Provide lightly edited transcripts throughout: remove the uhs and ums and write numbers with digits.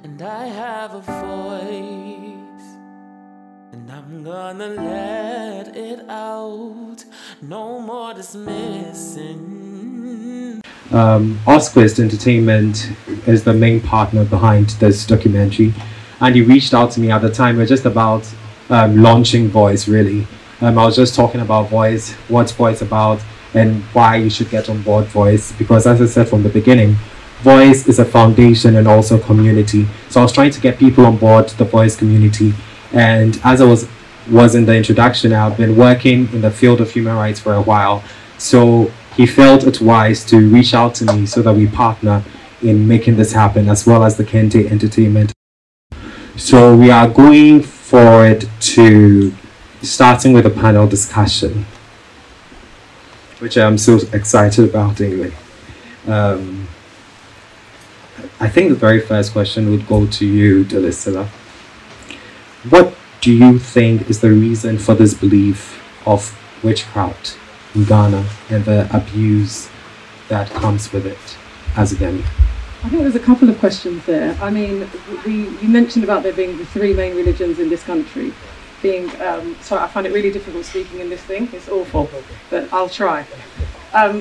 and I have a voice, and I'm gonna let it out. No more dismissing. Osquist Entertainment is the main partner behind this documentary, and he reached out to me at the time. We're just about launching VOIICE, really. I was just talking about VOIICE, what's VOIICE about, and why you should get on board VOIICE, because as I said from the beginning, VOIICE is a foundation and also a community. So I was trying to get people on board the VOIICE community, and as I was in the introduction, I've been working in the field of human rights for a while. So he felt it wise to reach out to me so that we partner in making this happen, as well as the Kente Entertainment. So we are going forward to starting with a panel discussion, which I'm so excited about anyway. I think the very first question would go to you, Dilys Sillah. What do you think is the reason for this belief of witchcraft in Ghana and the abuse that comes with it as a Ghanaian? I think there's a couple of questions there. I mean, you mentioned about there being the three main religions in this country. Sorry, I find it really difficult speaking in this thing. It's awful, but I'll try.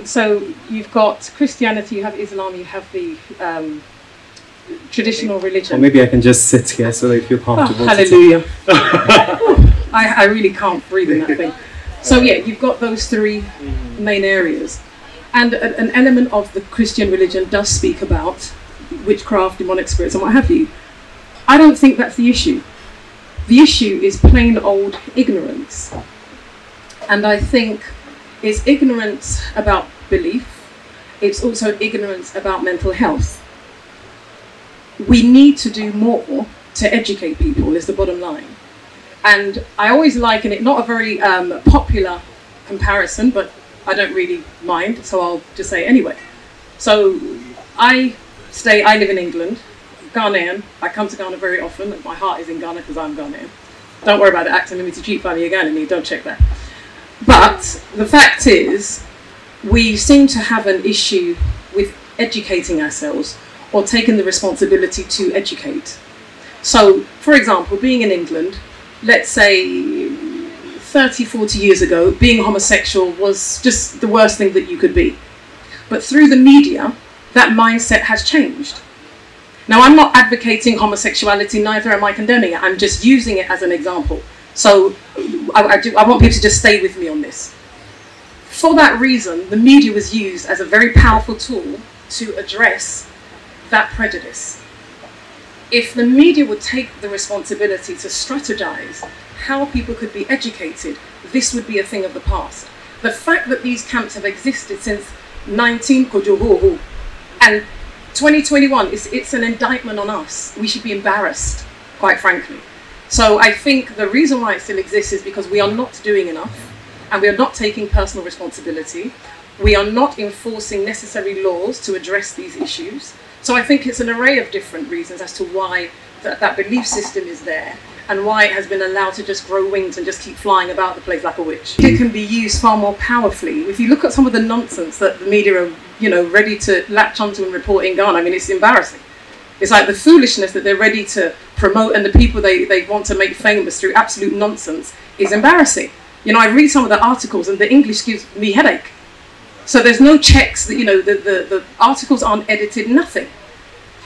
So you've got Christianity, you have Islam, you have the traditional religion. Or maybe I can just sit here so they feel comfortable. Oh, hallelujah. I really can't breathe in that thing. So yeah, you've got those three main areas. And an element of the Christian religion does speak about witchcraft, demonic spirits and what have you. I don't think that's the issue. The issue is plain old ignorance. And I think it's ignorance about belief. It's also ignorance about mental health. We need to do more to educate people, is the bottom line. And I always liken it, not a very popular comparison, but I don't really mind, so I'll just say it anyway. So I live in England, Ghanaian. I come to Ghana very often. My heart is in Ghana because I'm Ghanaian. Don't worry about the accent, me to cheat by me again, and don't check that. But the fact is, we seem to have an issue with educating ourselves or taking the responsibility to educate. So, for example, being in England, let's say 30, 40 years ago, being homosexual was just the worst thing that you could be. But through the media, that mindset has changed. Now, I'm not advocating homosexuality, neither am I condemning it. I'm just using it as an example. So I want people to just stay with me on this. For that reason, the media was used as a very powerful tool to address that prejudice. If the media would take the responsibility to strategize how people could be educated, this would be a thing of the past. The fact that these camps have existed since 19 and 2021, it's an indictment on us. We should be embarrassed, quite frankly. So I think the reason why it still exists is because we are not doing enough, and we are not taking personal responsibility. We are not enforcing necessary laws to address these issues. So I think it's an array of different reasons as to why that belief system is there, and why it has been allowed to just grow wings and just keep flying about the place like a witch. It can be used far more powerfully. If you look at some of the nonsense that the media are, ready to latch onto and report in Ghana, I mean, it's embarrassing. It's like the foolishness that they're ready to promote, and the people they want to make famous through absolute nonsense is embarrassing. I read some of the articles and the English gives me headache. So there's no checks, that the articles aren't edited, nothing.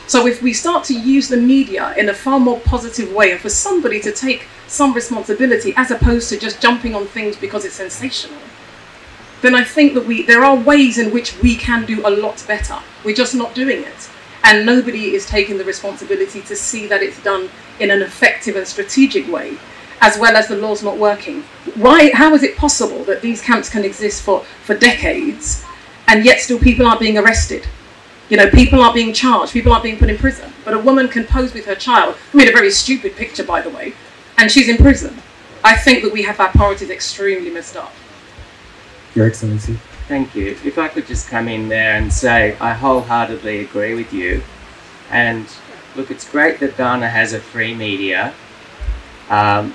So if we start to use the media in a far more positive way, and for somebody to take some responsibility as opposed to just jumping on things because it's sensational, then I think that there are ways in which we can do a lot better. We're just not doing it. And nobody is taking the responsibility to see that it's done in an effective and strategic way, as well as the law's not working. How is it possible that these camps can exist for decades, and yet still people aren't being arrested? People aren't being charged, people aren't being put in prison. But a woman can pose with her child, I mean, a very stupid picture, by the way, and she's in prison. I think that we have our priorities extremely messed up. Your Excellency. Thank you. If I could just come in there and say I wholeheartedly agree with you. And look, it's great that Ghana has a free media.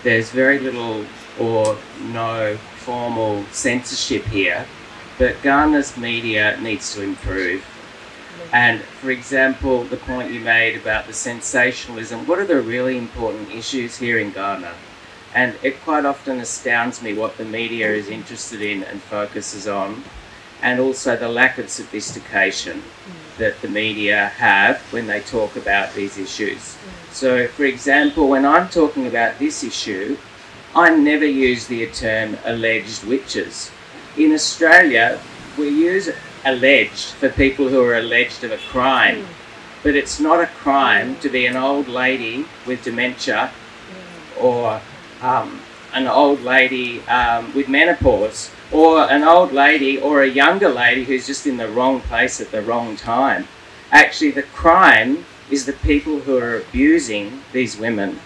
There's very little or no formal censorship here, but Ghana's media needs to improve. And for example, the point you made about the sensationalism, what are the really important issues here in Ghana? And it quite often astounds me what the media is interested in and focuses on, and also the lack of sophistication that the media have when they talk about these issues. So, for example, when I'm talking about this issue, I never use the term alleged witches. In Australia, we use alleged for people who are alleged of a crime, but it's not a crime to be an old lady with dementia or an old lady with menopause, or an old lady or a younger lady who's just in the wrong place at the wrong time. Actually, the crime is the people who are abusing these women.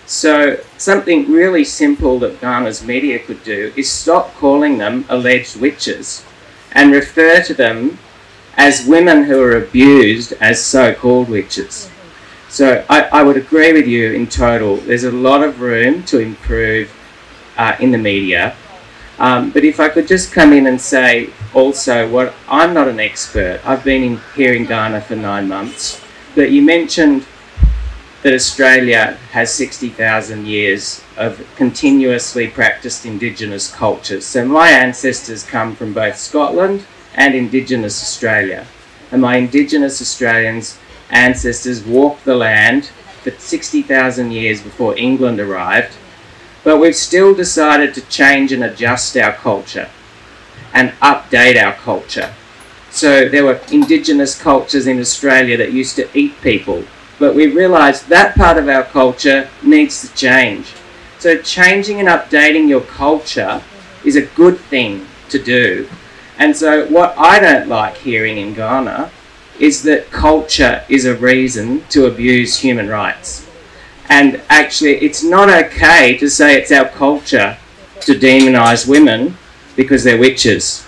So something really simple that Ghana's media could do is stop calling them alleged witches and refer to them as women who are abused as so-called witches. So I would agree with you in total. There's a lot of room to improve in the media. But if I could just come in and say also, what I'm not an expert. I've been here in Ghana for 9 months. But you mentioned that Australia has 60,000 years of continuously practiced Indigenous cultures. So my ancestors come from both Scotland and Indigenous Australia. And my Indigenous Australians ancestors walked the land for 60,000 years before England arrived. But we've still decided to change and adjust our culture and update our culture. So there were Indigenous cultures in Australia that used to eat people, but we realised that part of our culture needs to change. So changing and updating your culture is a good thing to do. And so what I don't like hearing in Ghana is that culture is a reason to abuse human rights. And actually, it's not okay to say it's our culture to demonise women because they're witches.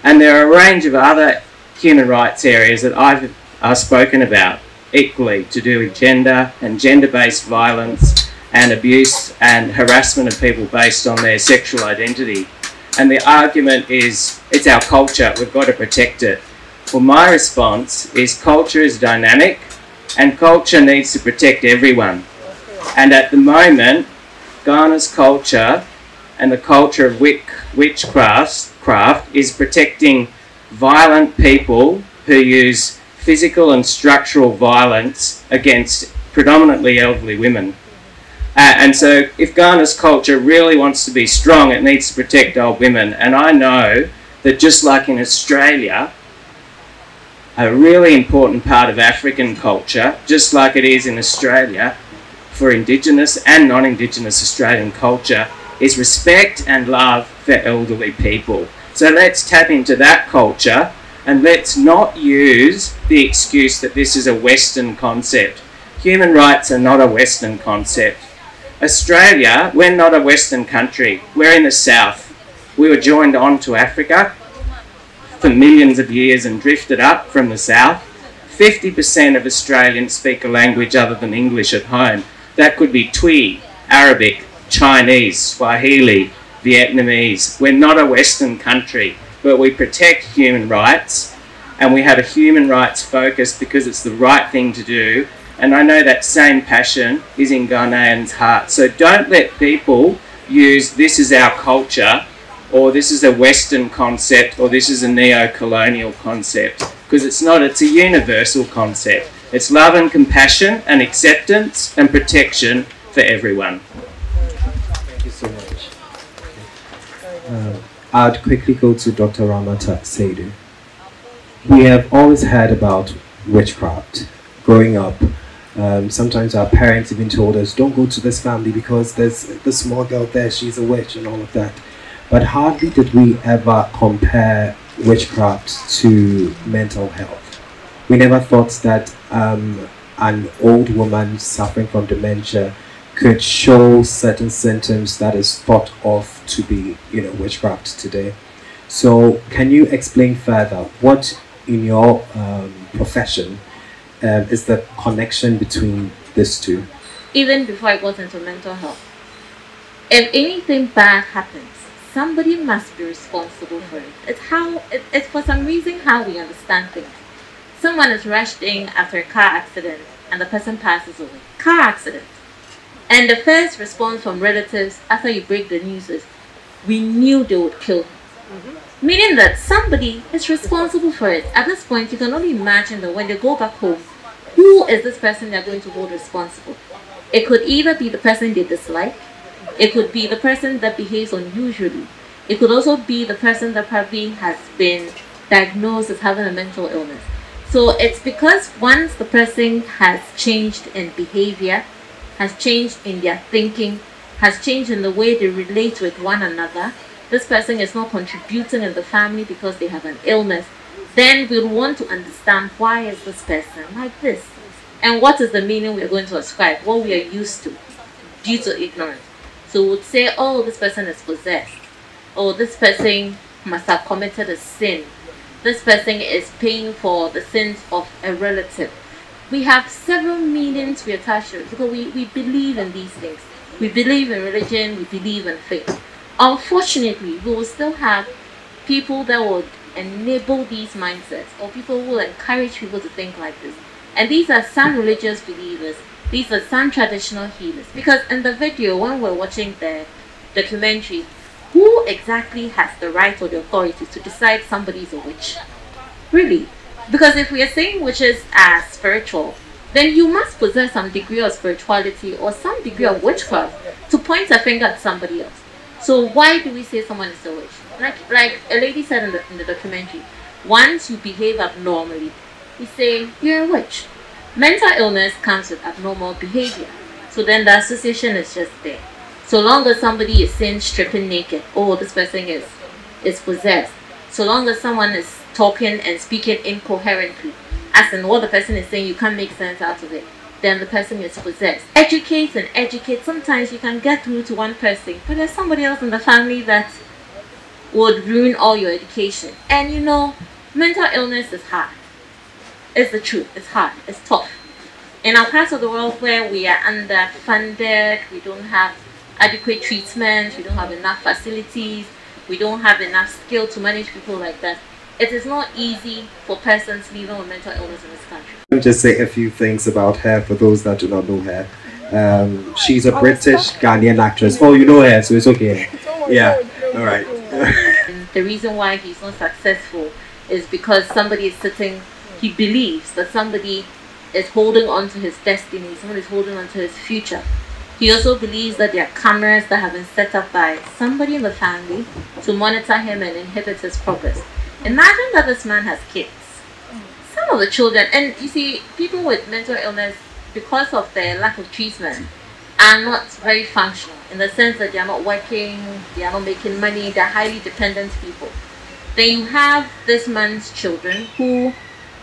And there are a range of other human rights areas that I've spoken about, equally to do with gender and gender-based violence and abuse and harassment of people based on their sexual identity. And the argument is, it's our culture, we've got to protect it. Well, my response is culture is dynamic and culture needs to protect everyone. And at the moment, Ghana's culture and the culture of witchcraft is protecting violent people who use physical and structural violence against predominantly elderly women. And so if Ghana's culture really wants to be strong, it needs to protect old women. And I know that just like in Australia, a really important part of African culture, just like it is in Australia, for Indigenous and non-Indigenous Australian culture, is respect and love for elderly people. So let's tap into that culture and let's not use the excuse that this is a Western concept. Human rights are not a Western concept. Australia, we're not a Western country. We're in the South. We were joined on to Africa for millions of years and drifted up from the South. 50% of Australians speak a language other than English at home. That could be Twi, Arabic, Chinese, Swahili, Vietnamese. We're not a Western country, but we protect human rights and we have a human rights focus because it's the right thing to do. And I know that same passion is in Ghanaians' hearts. So don't let people use this is our culture or this is a Western concept or this is a neo-colonial concept, because it's not, it's a universal concept. It's love and compassion and acceptance and protection for everyone. Thank you so much. I'd quickly go to Dr. Ramata Seidu. We have always heard about witchcraft growing up. Sometimes our parents even told us, don't go to this family because there's the small girl there, she's a witch and all of that. But hardly did we ever compare witchcraft to mental health. We never thought that an old woman suffering from dementia could show certain symptoms that is thought of to be, witchcraft today. So can you explain further what in your profession is the connection between these two? Even before I got into mental health, if anything bad happens, somebody must be responsible for it. It's for some reason how we understand things. Someone is rushed in after a car accident and the person passes away. Car accident. And the first response from relatives after you break the news is, we knew they would kill him. Meaning that somebody is responsible for it. At this point, you can only imagine that when they go back home, who is this person they're going to hold responsible? It could either be the person they dislike, it could be the person that behaves unusually, it could also be the person that probably has been diagnosed as having a mental illness. So it's because once the person has changed in behavior, has changed in their thinking, has changed in the way they relate with one another, this person is not contributing in the family because they have an illness, then we'll want to understand why is this person like this? And what is the meaning we're going to ascribe, what we are used to, due to ignorance. So we would say, oh, this person is possessed. Oh, this person must have committed a sin. This person is paying for the sins of a relative. We have several meanings we attach to it because we believe in these things. We believe in religion, we believe in faith. Unfortunately, we will still have people that would enable these mindsets, or people who will encourage people to think like this. And these are some religious believers, these are some traditional healers. Because in the video, when we're watching the documentary, who exactly has the right or the authority to decide somebody is a witch? Really? Because if we are saying witches are spiritual, then you must possess some degree of spirituality or some degree of witchcraft to point a finger at somebody else. So why do we say someone is a witch? Like a lady said in the documentary, once you behave abnormally, we say you're a witch. Mental illness comes with abnormal behavior. So then the association is just there. So long as somebody is seen stripping naked, oh, this person is possessed. So long as someone is talking and speaking incoherently, as in what the person is saying, you can't make sense out of it, then the person is possessed. Educate and educate. Sometimes you can get through to one person, but there's somebody else in the family that would ruin all your education. And you know, mental illness is hard. It's the truth. It's hard. It's tough. In our parts of the world where we are underfunded, we don't have adequate treatment, we don't have enough facilities, we don't have enough skill to manage people like that, it is not easy for persons living with mental illness in this country. Let me just say a few things about her for those that do not know her. She's a British Ghanaian actress. Oh, you know her, so it's okay. Yeah, alright. The reason why he's not successful is because somebody is sitting, he believes that somebody is holding on to his destiny, someone is holding on to his future. He also believes that there are cameras that have been set up by somebody in the family to monitor him and inhibit his progress. Imagine that this man has kids. Some of the children, and you see, people with mental illness, because of their lack of treatment, are not very functional in the sense that they are not working, they are not making money, they are highly dependent people. Then you have this man's children who,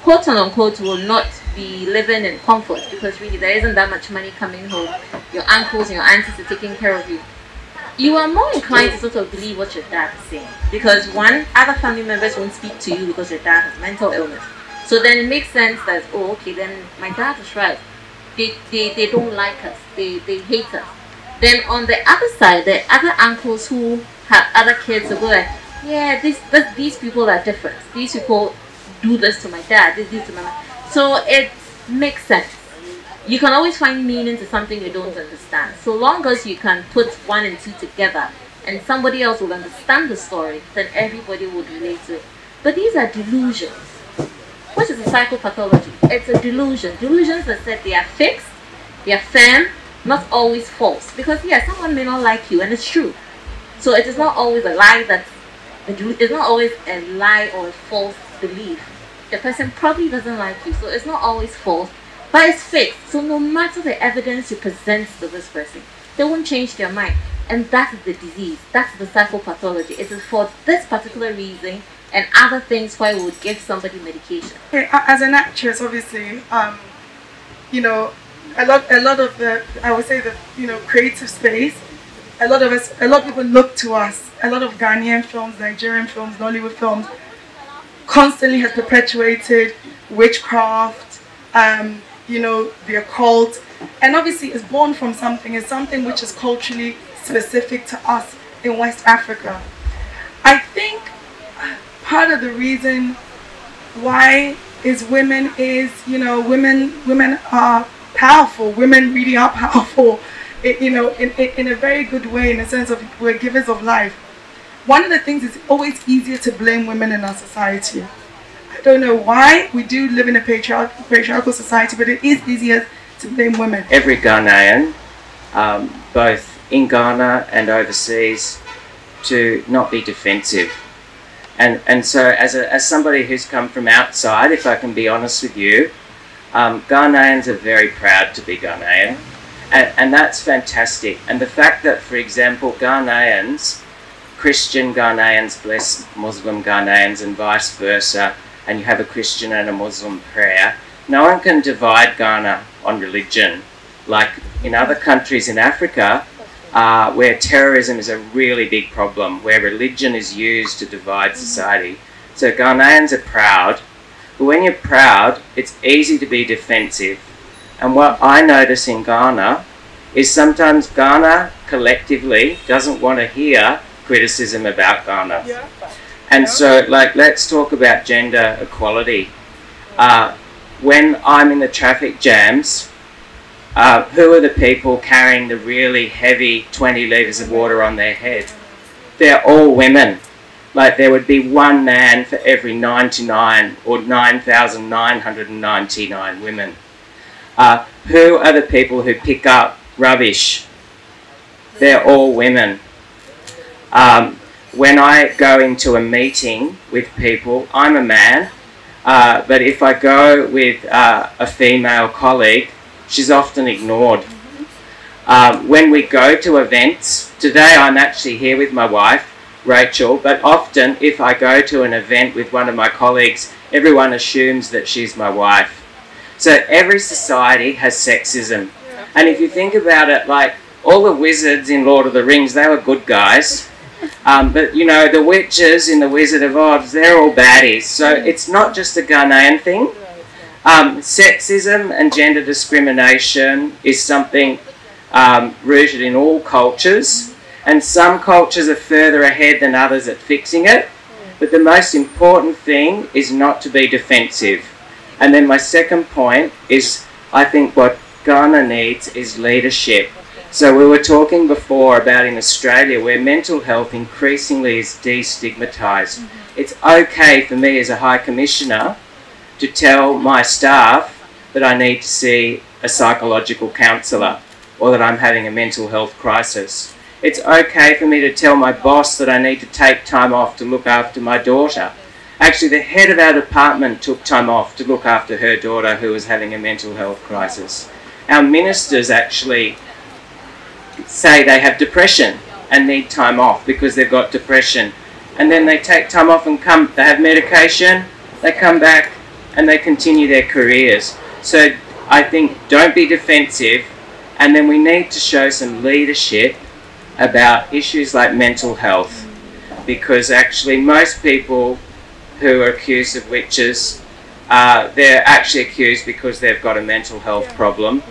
quote unquote, will not be living in comfort because really there isn't that much money coming home. Your uncles and your aunties are taking care of you. You are more inclined to sort of believe what your dad is saying because one, other family members won't speak to you because your dad has mental illness. So then it makes sense that, oh, okay, then my dad is right. They don't like us. They hate us. Then on the other side, the other uncles who have other kids will go like, yeah, these people are different. These people do this to my dad, this to my mom. So it makes sense. You can always find meaning to something you don't understand. So long as you can put 1 and 2 together and somebody else will understand the story, then everybody would relate to it. But these are delusions. What is a psychopathology? It's a delusion. Delusions that said they are fixed, they are firm, not always false. Because yeah, someone may not like you and it's true. So it is not always a lie it's not always a lie or a false belief. The person probably doesn't like you, so it's not always false, but it's fixed. So no matter the evidence you present to this person, they won't change their mind. And that is the disease. That's the psychopathology. It is for this particular reason and other things why we would give somebody medication. As an actress, obviously, you know, a lot of the, I would say the, you know, creative space, a lot of people look to us. A lot of Ghanaian films, Nigerian films, Nollywood films, constantly has perpetuated witchcraft, you know, the occult, and obviously it's born from something. It's something which is culturally specific to us in West Africa. I think part of the reason why is women is, you know, women are powerful. Women really are powerful, you know, in a very good way, in the sense of we're givers of life. One of the things is always easier to blame women in our society. I don't know why. We do live in a patriarchal society, but it is easier to blame women. Every Ghanaian, both in Ghana and overseas, to not be defensive. And so as somebody who's come from outside, if I can be honest with you, Ghanaians are very proud to be Ghanaian, and that's fantastic. And the fact that, for example, Ghanaians, Christian Ghanaians bless Muslim Ghanaians and vice versa, and you have a Christian and a Muslim prayer, no one can divide Ghana on religion. Like in other countries in Africa, where terrorism is a really big problem, where religion is used to divide society. So Ghanaians are proud, but when you're proud, it's easy to be defensive. And what I notice in Ghana is sometimes Ghana collectively doesn't want to hear criticism about Ghana. Yeah. And so, like, let's talk about gender equality. When I'm in the traffic jams, who are the people carrying the really heavy 20 litres of water on their head? They're all women. Like, there would be one man for every 99 or 9,999 women. Who are the people who pick up rubbish? They're all women. When I go into a meeting with people, I'm a man, but if I go with a female colleague, she's often ignored. When we go to events, today I'm actually here with my wife, Rachel, but often if I go to an event with one of my colleagues, everyone assumes that she's my wife. So every society has sexism. And if you think about it, like all the wizards in Lord of the Rings, they were good guys. But you know, the witches in the Wizard of Oz, they're all baddies. So it's not just a Ghanaian thing. Sexism and gender discrimination is something rooted in all cultures, and some cultures are further ahead than others at fixing it. But the most important thing is not to be defensive. And then my second point is, I think what Ghana needs is leadership. So we were talking before about in Australia where mental health increasingly is destigmatised. It's okay for me as a High Commissioner to tell my staff that I need to see a psychological counsellor or that I'm having a mental health crisis. It's okay for me to tell my boss that I need to take time off to look after my daughter. Actually, the head of our department took time off to look after her daughter who was having a mental health crisis. Our ministers actually say they have depression and need time off because they've got depression. And then they take time off and they have medication, they come back and they continue their careers. So I think don't be defensive, and then we need to show some leadership about issues like mental health, because actually most people who are accused of witches, they're actually accused because they've got a mental health problem.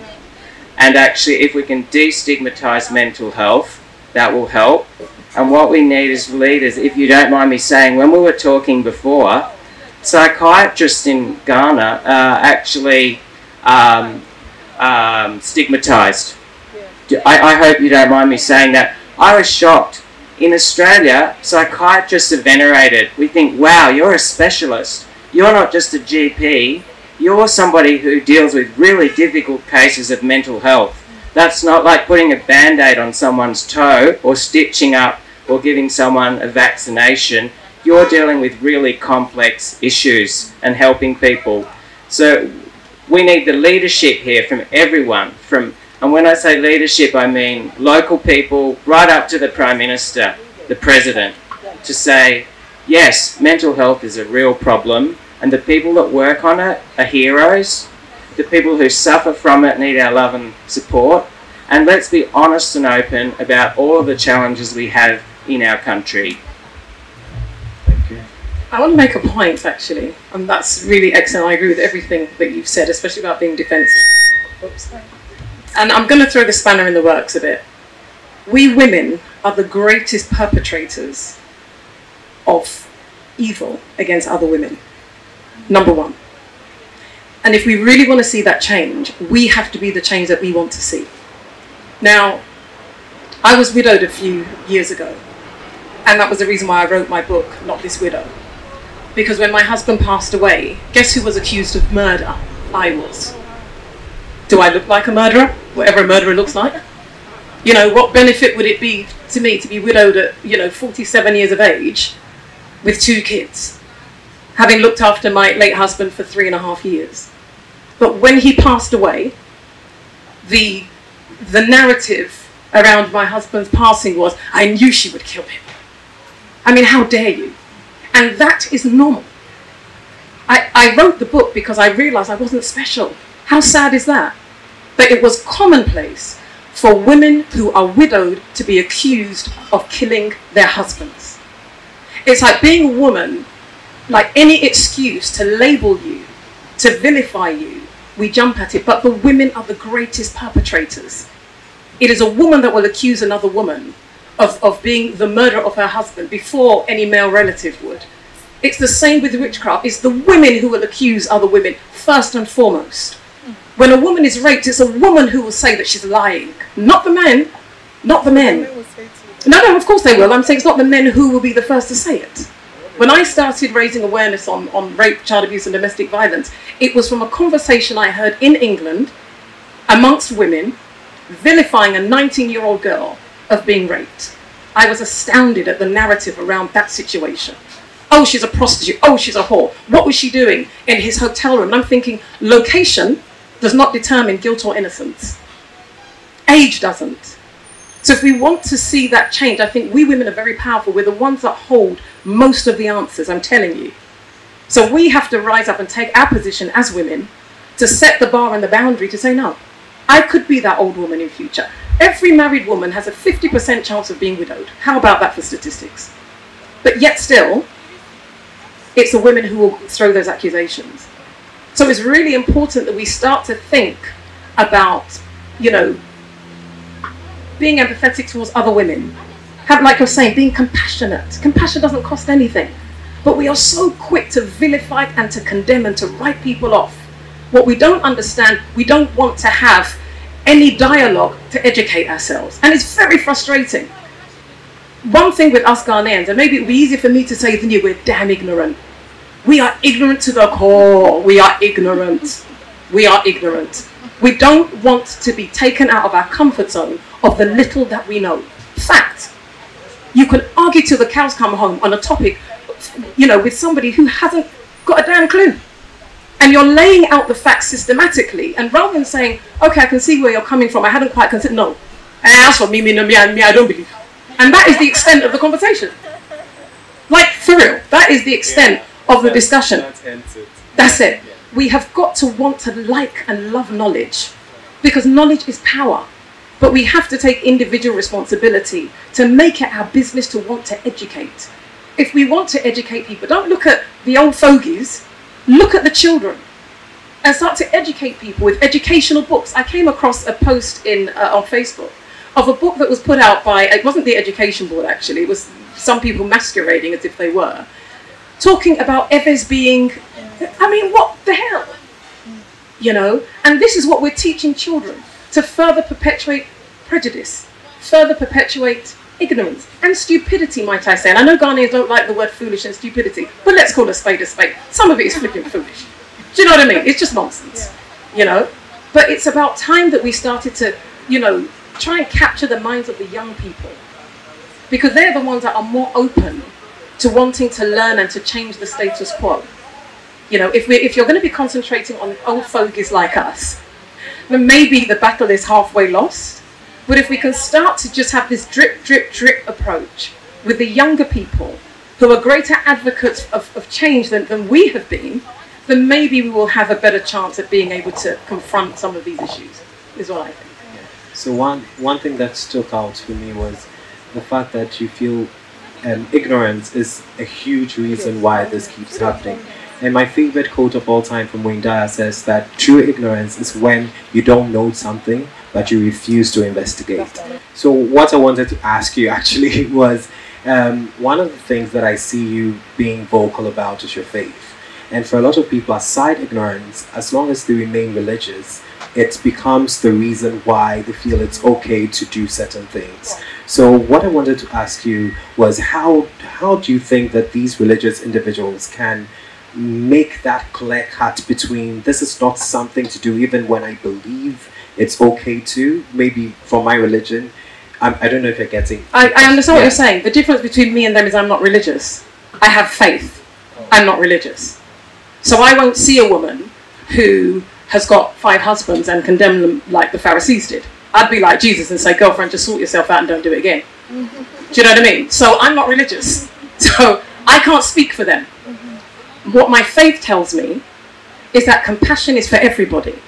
And actually, if we can destigmatise mental health, that will help. And what we need is leaders. If you don't mind me saying, when we were talking before, psychiatrists in Ghana are actually stigmatised. I hope you don't mind me saying that. I was shocked. In Australia, psychiatrists are venerated. We think, wow, you're a specialist. You're not just a GP. You're somebody who deals with really difficult cases of mental health. That's not like putting a band-aid on someone's toe or stitching up or giving someone a vaccination. You're dealing with really complex issues and helping people. So we need the leadership here from everyone. And when I say leadership, I mean local people right up to the Prime Minister, the President, to say, yes, mental health is a real problem. And the people that work on it are heroes. The people who suffer from it need our love and support. And let's be honest and open about all of the challenges we have in our country. Thank you. I want to make a point, actually, and that's really excellent. I agree with everything that you've said, especially about being defensive. Oops. And I'm going to throw the spanner in the works a bit. We women are the greatest perpetrators of evil against other women. Number one. And if we really want to see that change, we have to be the change that we want to see. Now, I was widowed a few years ago, and that was the reason why I wrote my book, Not This Widow. Because when my husband passed away, guess who was accused of murder? I was. Do I look like a murderer? Whatever a murderer looks like. You know, what benefit would it be to me to be widowed at, 47 years of age with 2 kids, having looked after my late husband for 3.5 years? But when he passed away, the narrative around my husband's passing was, I knew she would kill him. I mean, how dare you? And that is normal. I wrote the book because I realized I wasn't special. How sad is that? That it was commonplace for women who are widowed to be accused of killing their husbands. It's like being a woman, like any excuse to label you, to vilify you, we jump at it, but the women are the greatest perpetrators. It is a woman that will accuse another woman of being the murderer of her husband before any male relative would. It's the same with witchcraft. It's the women who will accuse other women first and foremost. When a woman is raped, it's a woman who will say that she's lying. Not the men. Not the men. No, of course they will. I'm saying it's not the men who will be the first to say it. When I started raising awareness on rape, child abuse and domestic violence, it was from a conversation I heard in England amongst women vilifying a 19-year-old girl of being raped. I was astounded at the narrative around that situation. Oh, she's a prostitute. Oh, she's a whore. What was she doing in his hotel room? And I'm thinking, location does not determine guilt or innocence. Age doesn't. So if we want to see that change, I think we women are very powerful. We're the ones that hold most of the answers, I'm telling you. So we have to rise up and take our position as women to set the bar and the boundary to say, no, I could be that old woman in future. Every married woman has a 50% chance of being widowed. How about that for statistics? But yet still, it's the women who will throw those accusations. So it's really important that we start to think about, being empathetic towards other women. Like you're saying, being compassionate. Compassion doesn't cost anything. But we are so quick to vilify and to condemn and to write people off. What we don't understand, we don't want to have any dialogue to educate ourselves. And it's very frustrating. One thing with us Ghanaians, and maybe it would be easier for me to say than you, we're damn ignorant. We are ignorant to the core. We are ignorant. We are ignorant. We don't want to be taken out of our comfort zone of the little that we know. Fact. You can argue till the cows come home on a topic, with somebody who hasn't got a damn clue. And you're laying out the facts systematically, and rather than saying, okay, I can see where you're coming from, I hadn't quite considered, no. And as for me, I don't believe. And that is the extent of the conversation. Like, for real, that is the extent of the discussion. That's it. We have got to want to like and love knowledge, because knowledge is power. But we have to take individual responsibility to make it our business to want to educate. If we want to educate people, don't look at the old fogies, look at the children and start to educate people with educational books. I came across a post on Facebook of a book that was put out by, it wasn't the Education Board actually, it was some people masquerading as if they were, talking about Abebrese being, what the hell? And this is what we're teaching children, to further perpetuate prejudice, further perpetuate ignorance and stupidity, might I say. And I know Ghanaians don't like the word foolish and stupidity, but let's call a spade a spade. Some of it is flipping foolish. Do you know what I mean? It's just nonsense, But it's about time that we started to, try and capture the minds of the young people, because they're the ones that are more open to wanting to learn and to change the status quo. If you're going to be concentrating on old fogies like us, then maybe the battle is halfway lost. But if we can start to just have this drip, drip, drip approach with the younger people who are greater advocates of change than we have been, then maybe we will have a better chance at being able to confront some of these issues, is what I think. So one thing that stuck out for me was the fact that you feel ignorance is a huge reason why this keeps happening. And my favorite quote of all time from Wayne Dyer says that true ignorance is when you don't know something, but you refuse to investigate. So what I wanted to ask you actually was, one of the things that I see you being vocal about is your faith. And for a lot of people, aside ignorance, as long as they remain religious, it becomes the reason why they feel it's okay to do certain things. So what I wanted to ask you was how do you think that these religious individuals can make that clear cut between this is not something to do even when I believe it's okay to, maybe for my religion. I don't know if you're getting... I understand what you're saying. The difference between me and them is I'm not religious. I have faith. I'm not religious. So I won't see a woman who has got 5 husbands and condemn them like the Pharisees did. I'd be like Jesus and say, girlfriend, just sort yourself out and don't do it again. Do you know what I mean? So I'm not religious. So I can't speak for them. What my faith tells me is that compassion is for everybody.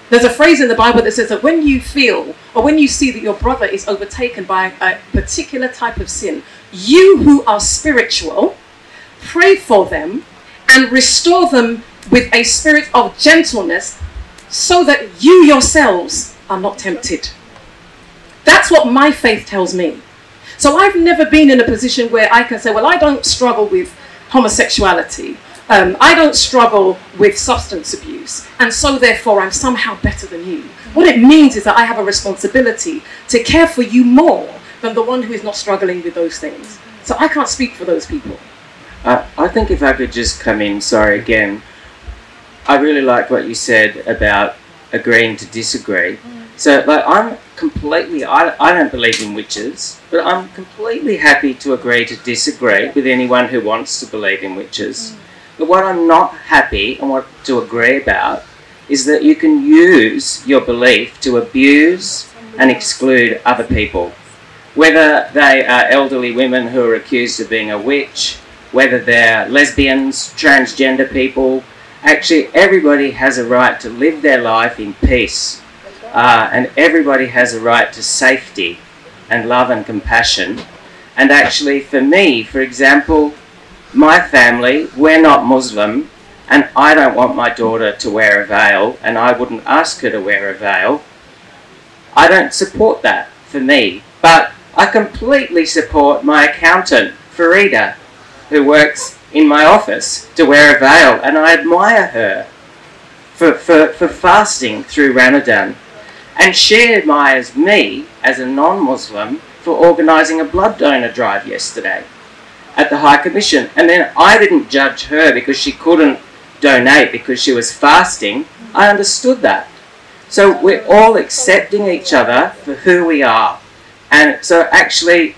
There's a phrase in the Bible that says that when you feel or when you see that your brother is overtaken by a particular type of sin, you who are spiritual, pray for them and restore them with a spirit of gentleness so that you yourselves are not tempted. That's what my faith tells me. So I've never been in a position where I can say, well, I don't struggle with homosexuality. I don't struggle with substance abuse. And so therefore I'm somehow better than you. What it means is that I have a responsibility to care for you more than the one who is not struggling with those things. So I can't speak for those people. I think if I could just come in, sorry again, I really like what you said about agreeing to disagree. So like I'm completely, I don't believe in witches, but I'm completely happy to agree to disagree with anyone who wants to believe in witches. But what I'm not happy and what to agree about is that you can use your belief to abuse and exclude other people. Whether they are elderly women who are accused of being a witch, whether they're lesbians, transgender people, actually everybody has a right to live their life in peace. And everybody has a right to safety and love and compassion. And actually for me, for example, my family, we're not Muslim, and I don't want my daughter to wear a veil, and I wouldn't ask her to wear a veil. I don't support that for me, but I completely support my accountant, Farida, who works in my office, to wear a veil, and I admire her for fasting through Ramadan. And she admires me as a non-Muslim for organising a blood donor drive yesterday at the High Commission. And then I didn't judge her because she couldn't donate because she was fasting. I understood that. So we're all accepting each other for who we are. And so actually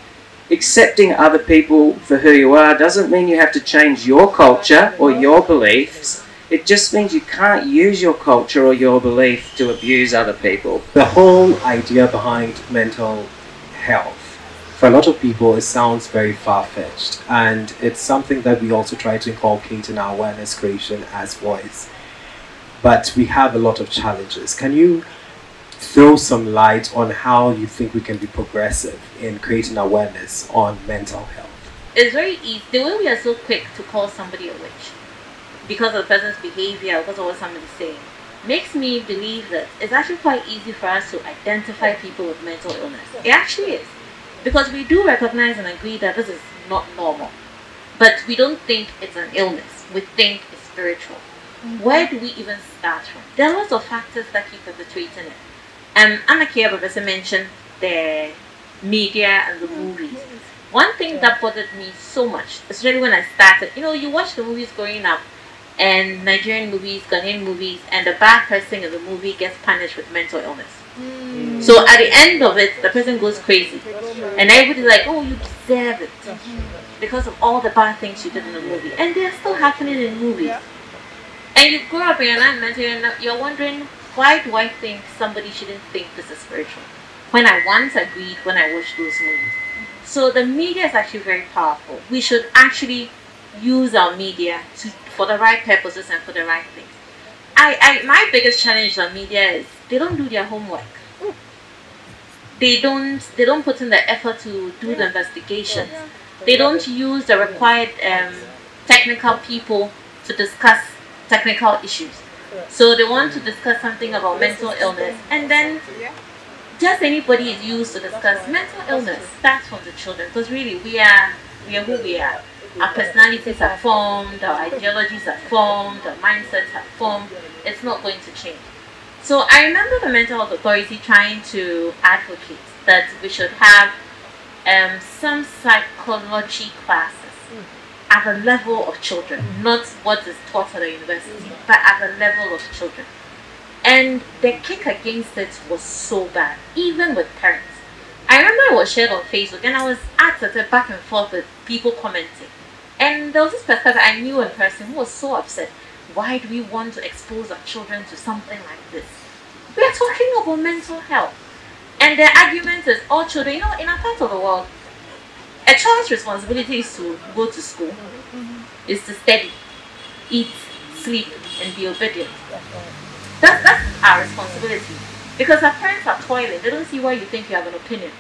accepting other people for who you are doesn't mean you have to change your culture or your beliefs. It just means you can't use your culture or your belief to abuse other people. The whole idea behind mental health, for a lot of people, it sounds very far-fetched, and it's something that we also try to inculcate in our awareness creation as VOIICE. But we have a lot of challenges. Can you throw some light on how you think we can be progressive in creating awareness on mental health? It's very easy. The way we are so quick to call somebody a witch because of the person's behavior, because of what somebody's saying, makes me believe that it's actually quite easy for us to identify people with mental illness. It actually is. Because we do recognize and agree that this is not normal. But we don't think it's an illness. We think it's spiritual. Where do we even start from? There are lots of factors that keep perpetuating it. Abebrese mentioned the media and the movies. One thing that bothered me so much, especially when I started, you watch the movies growing up, and Nigerian movies, Ghanaian movies, and the bad person in the movie gets punished with mental illness. So at the end of it, the person goes crazy. And everybody's like, oh, you deserve it. Because of all the bad things you did in the movie. And they're still happening in movies. And you grow up in your life and you're wondering, why do I think somebody shouldn't think this is spiritual? When I once agreed when I watched those movies. So the media is actually very powerful. We should actually use our media for the right purposes and for the right things. My biggest challenge on media is they don't do their homework. They don't put in the effort to do the investigations. They don't use the required technical people to discuss technical issues. So they want to discuss something about mental illness, and then just anybody is used to discuss mental illness. Starts from the children, because really we are who we are. Our personalities are formed, our ideologies are formed, our mindsets are formed. It's not going to change. So I remember the Mental Health Authority trying to advocate that we should have some psychology classes at the level of children, not what is taught at the university, but at the level of children. And the kick against it was so bad, even with parents. I remember it was shared on Facebook, and I was asked at back and forth with people commenting. And there was this person that I knew in person who was so upset. Why do we want to expose our children to something like this? We are talking about mental health. And their argument is, all children, you know, in our part of the world, a child's responsibility is to go to school, is to study, eat, sleep, and be obedient. That's our responsibility. Because our parents are toiling. They don't see why you think you have an opinion.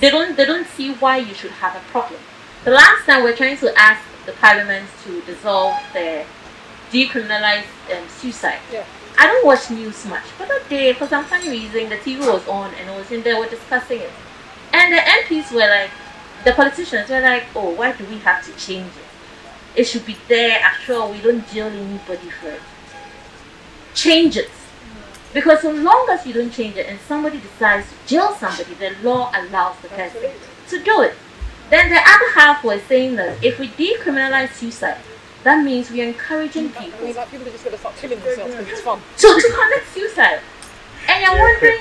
They don't see why you should have a problem. The last time we're trying to ask the parliament to dissolve the decriminalize suicide. I don't watch news much, but that day, for some funny reason, the TV was on and it was in there, we're discussing it. And the MPs were like, the politicians were like, oh, why do we have to change it? It should be there. After all, we don't jail anybody for it. Change it. Because so long as you don't change it and somebody decides to jail somebody, the law allows the person to do it. Then the other half was saying that if we decriminalize suicide, that means we are encouraging people. Like people are just going to start killing themselves because it's fun. To commit suicide. And you're wondering,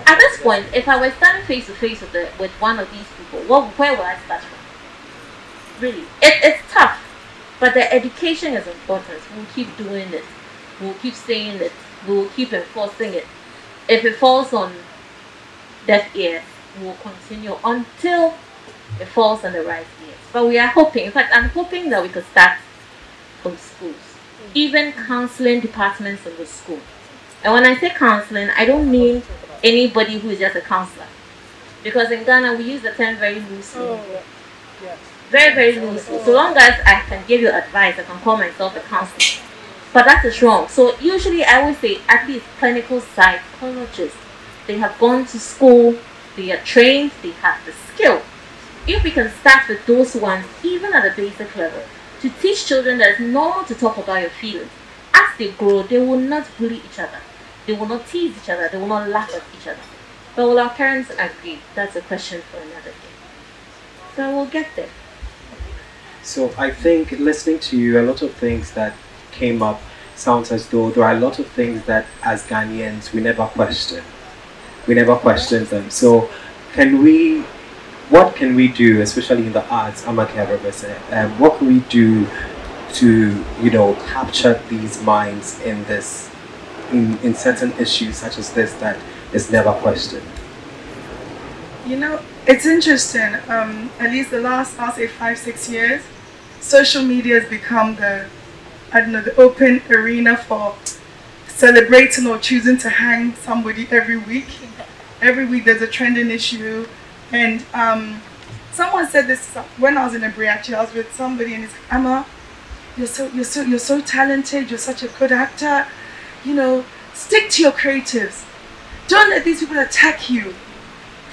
at this point, if I were standing face to face with one of these people, where would I start from? Really. It's tough. But the education is important. We'll keep doing it. We'll keep saying it. We'll keep enforcing it. If it falls on deaf ears, we'll continue until it falls on the right ears. But we are hoping, in fact, I'm hoping that we could start from schools, even counseling departments in the school. And when I say counseling, I don't mean anybody who is just a counselor. Because in Ghana, we use the term very loosely. Very, very loosely. So long as I can give you advice, I can call myself a counselor. But that is wrong. So usually I would say at least clinical psychologists. They have gone to school, they are trained, they have the skill. If we can start with those ones, even at a basic level, to teach children that it's normal to talk about your feelings. As they grow, they will not bully each other. They will not tease each other. They will not laugh at each other. But will our parents agree? That's a question for another day. So we'll get there. So I think listening to you, a lot of things that came up sounds as though there are a lot of things that as Ghanaians we never question. We never question them. So what can we do, especially in the arts, Abebrese, what can we do to, capture these minds in this, in certain issues such as this that is never questioned? It's interesting. At least the last, I'll say 5-6 years, social media has become the open arena for celebrating or choosing to hang somebody every week. Every week there's a trending issue. And someone said this when I was in Abebrese. I was with somebody and he's like, Amma, you're so talented, you're such a good actor. Stick to your creatives. Don't let these people attack you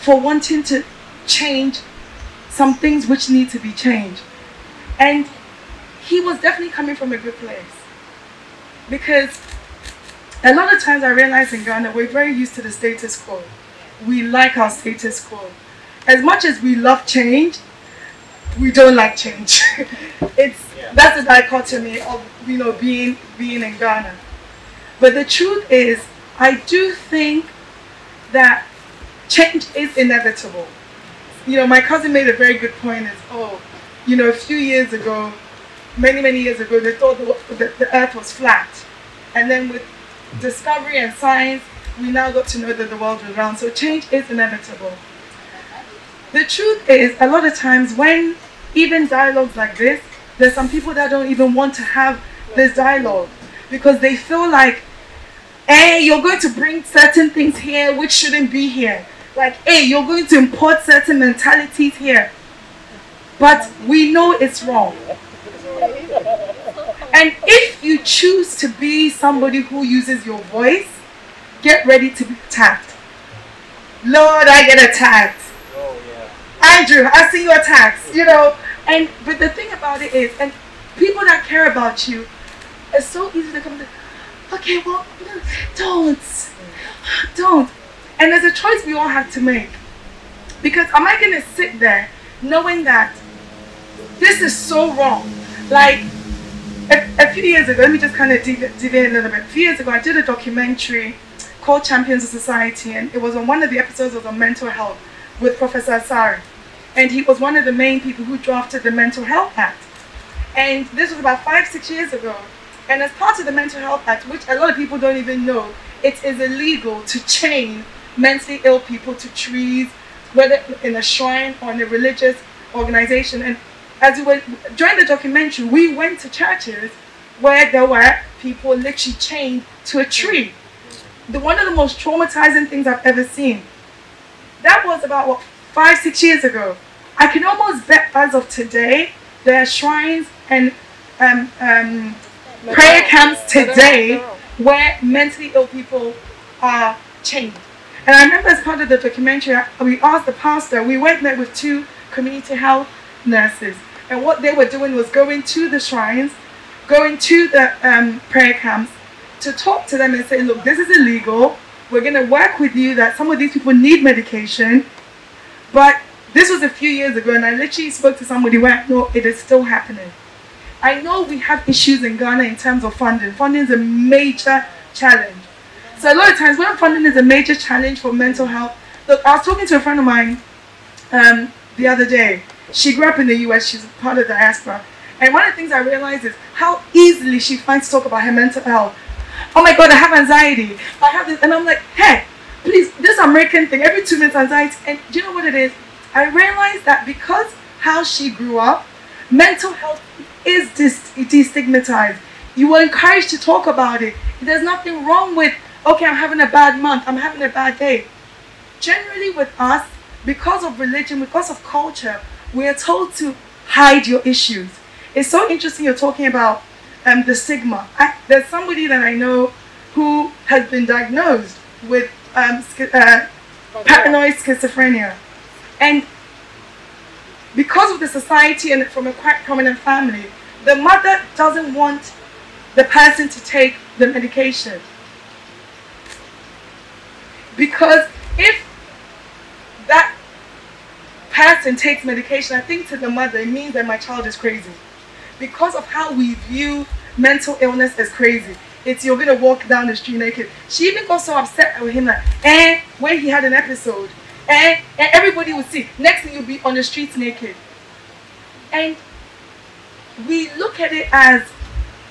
for wanting to change some things which need to be changed. And he was definitely coming from a good place. Because a lot of times I realize in Ghana, we're very used to the status quo. We like our status quo. As much as we love change, we don't like change. That's the dichotomy of being in Ghana. But the truth is, I do think that change is inevitable. My cousin made a very good point. A few years ago, many years ago, they thought the earth was flat. And then with discovery and science, we now got to know that the world was round. So change is inevitable. The truth is, a lot of times when even dialogues like this, there's some people that don't even want to have this dialogue because they feel like, hey, you're going to bring certain things here which shouldn't be here. Like, hey, you're going to import certain mentalities here. But we know it's wrong. And if you choose to be somebody who uses your voice, get ready to be attacked. Lord, I get attacked. Andrew, I see you attacked. But the thing about it is, and people that care about you, it's so easy to come to, okay, well, don't. And there's a choice we all have to make. Because am I going to sit there knowing that this is so wrong? Like, a few years ago, let me just kind of deviate a little bit. A few years ago, I did a documentary called Champions of Society, and it was on one of the episodes on mental health with Professor Asari. And he was one of the main people who drafted the Mental Health Act. And this was about 5-6 years ago. And as part of the Mental Health Act, which a lot of people don't even know, it is illegal to chain mentally ill people to trees, whether in a shrine or in a religious organization. And as we were during the documentary, we went to churches where there were people literally chained to a tree. One of the most traumatizing things I've ever seen. That was about, what, 5-6 years ago. I can almost bet as of today, there are shrines and prayer camps today where mentally ill people are chained. And I remember as part of the documentary, we asked the pastor, we went there with 2 community health nurses. And what they were doing was going to the shrines, going to the prayer camps to talk to them and say, look, this is illegal. We're going to work with you that some of these people need medication. But this was a few years ago, and I literally spoke to somebody where, no, it is still happening. I know we have issues in Ghana in terms of funding. Funding is a major challenge. So a lot of times when funding is a major challenge for mental health, look, I was talking to a friend of mine the other day. She grew up in the US, she's part of the diaspora. And one of the things I realized is how easily she finds to talk about her mental health. Oh my God, I have anxiety. I have this. And I'm like, hey, please, this American thing, every 2 minutes anxiety. And do you know what it is? I realized that because how she grew up, mental health is destigmatized. You were encouraged to talk about it. There's nothing wrong with, okay, I'm having a bad month, I'm having a bad day. Generally with us, because of religion, because of culture, we are told to hide your issues. It's so interesting you're talking about the stigma. There's somebody that I know who has been diagnosed with paranoid schizophrenia. And because of the society and from a quite prominent family, the mother doesn't want the person to take the medication. Because if that person takes medication, I think to the mother, it means that my child is crazy. Because of how we view mental illness as crazy. It's you're going to walk down the street naked. She even got so upset with him that, when he had an episode, and everybody would see, next thing you'll be on the streets naked. And we look at it as,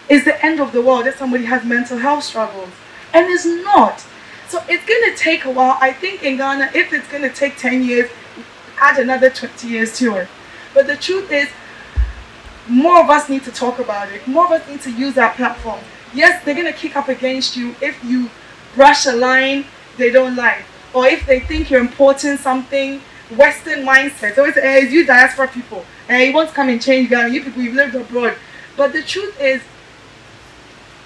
it's the end of the world if somebody has mental health struggles. And it's not. So it's going to take a while. I think in Ghana, if it's going to take 10 years, add another 20 years to it. But the truth is, more of us need to talk about it. More of us need to use our platform. Yes, they're going to kick up against you if you brush a line they don't like. Or if they think you're important something, Western mindset. Always say, hey, you diaspora people. Hey, you want to come and change Ghana. You people, you've lived abroad. But the truth is,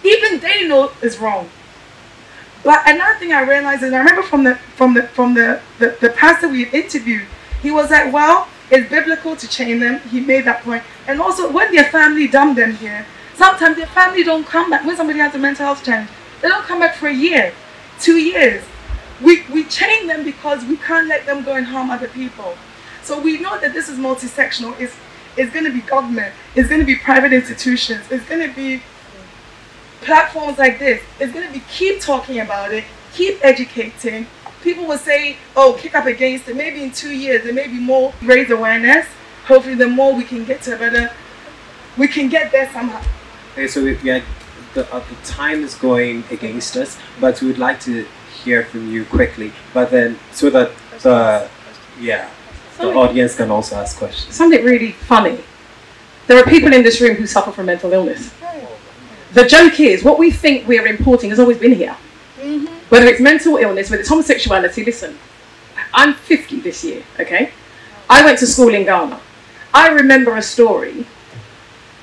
even they know it's wrong. But another thing I realized is, I remember from the pastor we interviewed, he was like, well, it's biblical to chain them. He made that point. And also, when their family dumped them here, sometimes their family don't come back. When somebody has a mental health challenge, they don't come back for a year, 2 years. We chain them because we can't let them go and harm other people. So we know that this is multi-sectional. It's going to be government. It's going to be private institutions. It's going to be platforms like this. It's going to be keep talking about it, keep educating. People will say, oh, kick up against it. Maybe in 2 years, there may be more raise awareness. Hopefully, the more we can get to a better, we can get there somehow. Okay, so the time is going against us, but we would like to hear from you quickly. But then, so that the audience can also ask questions. Something really funny. There are people in this room who suffer from mental illness. The joke is, what we think we are importing has always been here. Whether it's mental illness, whether it's homosexuality, listen, I'm 50 this year, okay? I went to school in Ghana. I remember a story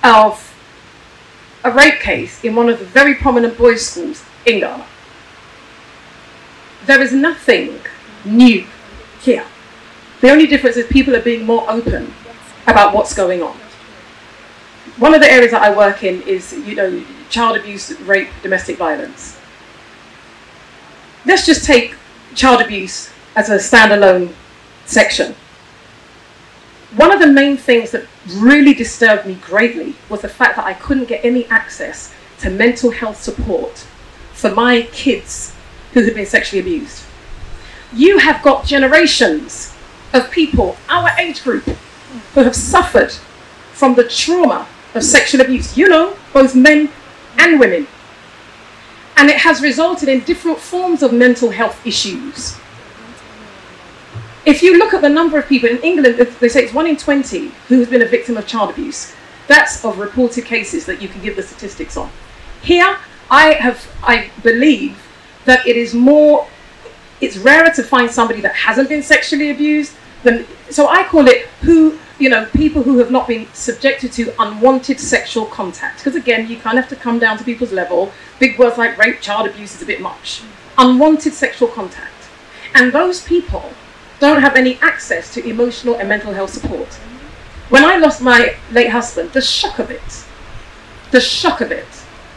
of a rape case in one of the very prominent boys' schools in Ghana. There is nothing new here. The only difference is people are being more open about what's going on. One of the areas that I work in is, you know, child abuse, rape, domestic violence. Let's just take child abuse as a standalone section. One of the main things that really disturbed me greatly was the fact that I couldn't get any access to mental health support for my kids who had been sexually abused. You have got generations of people, our age group, who have suffered from the trauma of sexual abuse, you know, both men and women. And it has resulted in different forms of mental health issues. If you look at the number of people in England, they say it's 1 in 20 who has been a victim of child abuse. That's of reported cases that you can give the statistics on. Here, I believe that it is more, it's rarer to find somebody that hasn't been sexually abused than, so I call it people who have not been subjected to unwanted sexual contact. Because again, you kind of have to come down to people's level. Big words like rape, child abuse is a bit much. Unwanted sexual contact. And those people don't have any access to emotional and mental health support. When I lost my late husband, the shock of it,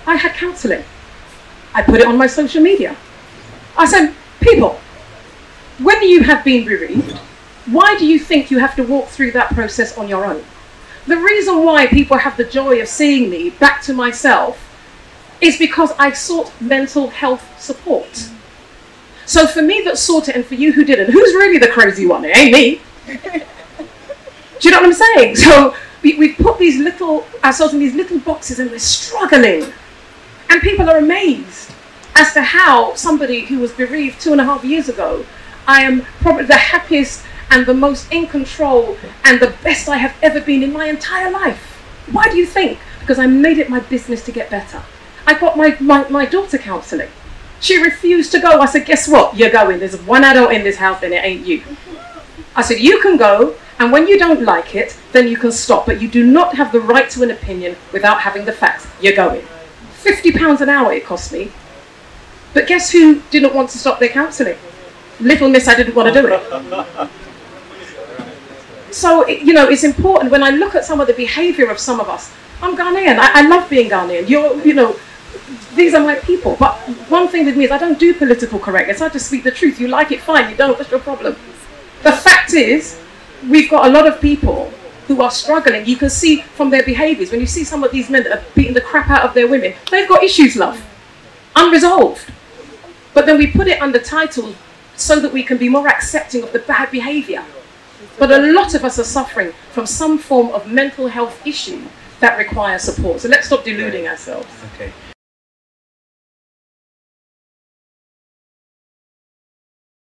I had counselling. I put it on my social media. I said, people, when you have been bereaved, why do you think you have to walk through that process on your own? The reason why people have the joy of seeing me back to myself is because I sought mental health support. So for me that sought it and for you who didn't, who's really the crazy one? It ain't me. Do you know what I'm saying? So we've put ourselves in these little boxes and we're struggling. And people are amazed as to how somebody who was bereaved 2.5 years ago, I am probably the happiest and the most in control and the best I have ever been in my entire life. Why do you think? Because I made it my business to get better. I got my daughter counselling. She refused to go. I said, guess what? You're going. There's one adult in this house and it ain't you. I said, you can go, and when you don't like it, then you can stop. But you do not have the right to an opinion without having the facts. You're going. £50 an hour it cost me. But guess who didn't want to stop their counselling? Little miss, I didn't want to do it. So, it's important when I look at some of the behaviour of some of us. I'm Ghanaian. I love being Ghanaian. These are my people. But one thing with me is I don't do political correctness. I just speak the truth. You like it, fine. You don't, that's your problem. The fact is, we've got a lot of people who are struggling. You can see from their behaviours, when you see some of these men that are beating the crap out of their women, they've got issues, love. Unresolved. But then we put it under title so that we can be more accepting of the bad behaviour. But a lot of us are suffering from some form of mental health issue that requires support. So let's stop deluding ourselves. Okay.